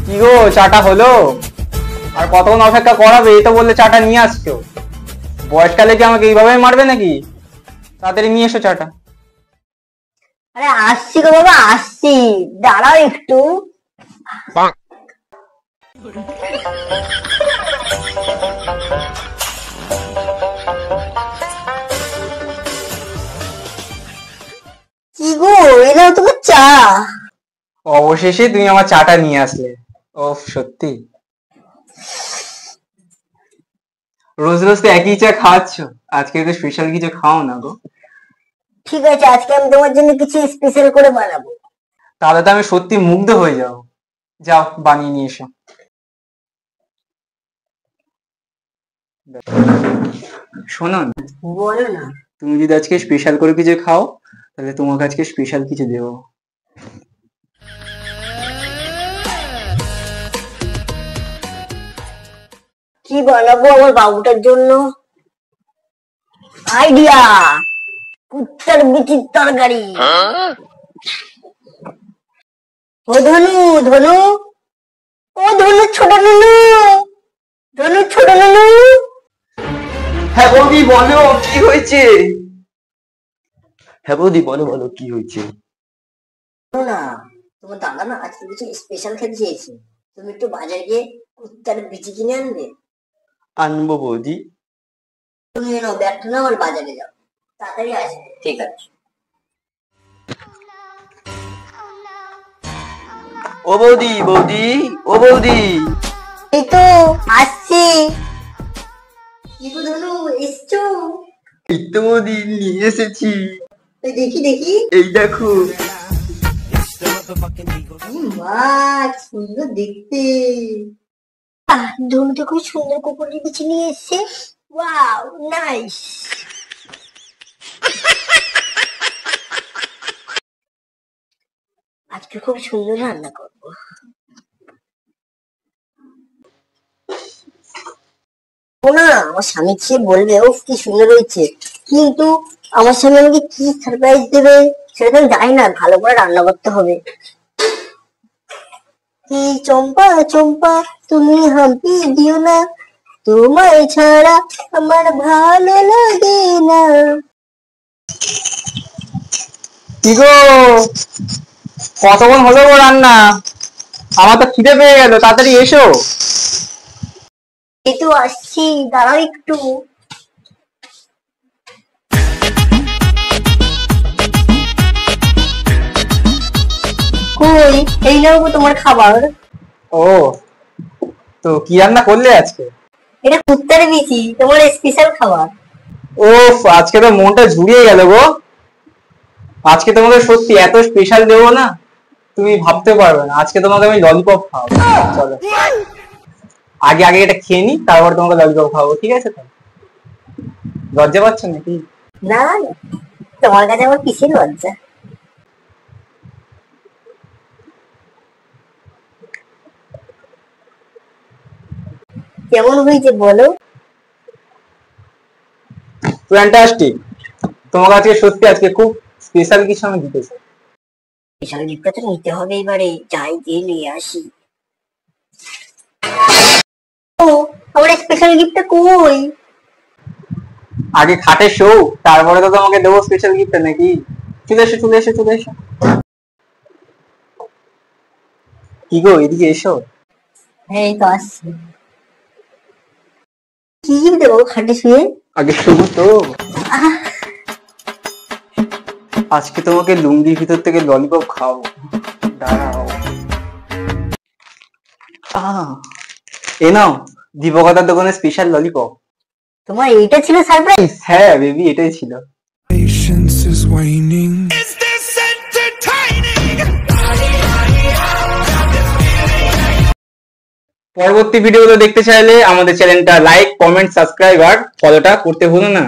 কি গো, চাটা হলো? আর কতক্ষণ অপেক্ষা করাবে? এই তো বললে চাটা নিয়ে আসছো। বয়সকালে কি আমাকে এইভাবে মারবে নাকি? তাড়াতাড়ি নিয়ে এসো চাটা। আরে আসছি গো বাবা, আসছি, দাঁড়াও একটু। কি গো, এলাও তোমার চা। অবশেষে তুমি আমার চাটা নিয়ে আসলে। ওফ, সত্যি রোজ রোজ তো একই চা খাওয়াচ্ছ, আজকে তো স্পেশাল কিছু খাও না গো। ঠিক আছে, আজকে আমি তোমার জন্য কিছু স্পেশাল করে বানাবো। তাহলে তো আমি সত্যি মুগ্ধ হয়ে যাবো। যাও, বানিয়ে নিয়ে এসো। শোনো না, বলো না। তুমি যদি আজকে স্পেশাল করে কিছু খাও, তাহলে তোমাকে আজকে স্পেশাল কিছু দেবো। কি বানাবো আমার বাবুটার জন্য? আইডিয়া, কুত্তার বিচির তরকারি। ও ধনু, ধনু, ও ধনু, ছোট নুনু, ধনু, ছোট নুনু। হ্যাঁ বৌদি, বলো কি হয়েছে? হ্যাঁ বৌদি, বলো বলো কি হয়েছে? না, তোমার দাদা না আজকে কিছু স্পেশাল খেতে চেয়েছে। তুমি একটু বাজারে গিয়ে কুত্তার বিচি কিনে আনবে। আনবো বৌদি। তুমি এনো ব্যর্থ না, আমার বাজারে যাও, তাড়াতাড়ি আসবে। ঠিক আছে। ও বৌদি, বৌদি, ও বৌদি। এই তো আসছি। কি গো ধনু, এসছো? এই তো বৌদি, নিয়ে এসেছি। এই দেখি দেখি। এই দেখো। মা, সুন্দর দেখতে। ধনু তো খুব সুন্দর কোকরের বিচি নিয়ে এসছে। Wow, nice. আজকে খুব সুন্দর রান্না করবো। ও না, আমার স্বামী খেয়ে বলবে ও কি সুন্দর হয়েছে, কিন্তু আমার স্বামী আমাকে কি সারপ্রাইজ দেবে সেটা তো আমি জানি না। ভালো করে রান্না করতে হবে। কি চম্পা চম্পা, তুমি হাম্পি দিও না, তোমায় ছাড়া আমার ভালো লাগে না। কি গো, কতক্ষণ হলো গো রান্না? আমার তো খিদে পেয়ে গেল, তাড়াতাড়ি এসো। এই তো আসছি, দাঁড়াও একটু। কই, এই নাও গো তোমার খাবার। ও, তো কি রান্না করলে আজকে? এটা কুত্তার বিচি, তোমার স্পেশাল খাবার। ওফ, আজকে তো মনটা জুড়িয়ে গেল গো। আজকে তোমাকে সত্যি এত স্পেশাল দেবো না, তুমি ভাবতে পারবে না। আজকে তোমাকে আমি ললিপপ খাওয়াবো। চলো, আগে আগে এটা খেয়ে নি, তারপর তোমাকে ললিপপ খাওয়াবো, ঠিক আছে? তো লজ্জা পাচ্ছ নাকি? না না, তোমার কাছে আমার কিসের লজ্জা। কেমন হয়েছে বলো? ফ্যান্টাস্টিক। তোমাকে আজকে সত্যি আজকে খুব স্পেশাল কিছু আমি দিতে চাই। স্পেশাল গিফটটা তো নিতে হবে এবারে, যাই দিয়ে নিয়ে আসি। ও, আমার স্পেশাল গিফটটা কই? আগে খাটে শো, তারপরে তো তোমাকে দেবো স্পেশাল গিফট, নাকি? চলে এসো, চলে এসো, চলে এসো। কি গো, এদিকে এসো। এই তো আসছি। কি গিফট দেবো খাটে শুয়ে? আগে শুধু তো, আজকে তোমাকে লুঙ্গির ভিতর থেকে ললিপপ খাও। দাঁড়াও। এ নাও, দীপকতার দোকানে স্পেশাল ললিপপ। তোমার এইটা ছিল সারপ্রাইজ? হ্যাঁ বেবি, এটাই ছিল। Patience is waning. পরবর্তী ভিডিওগুলো দেখতে চাইলে আমাদের চ্যানেলটা লাইক, কমেন্ট, সাবস্ক্রাইব আর ফলোটা করতে ভুলো না।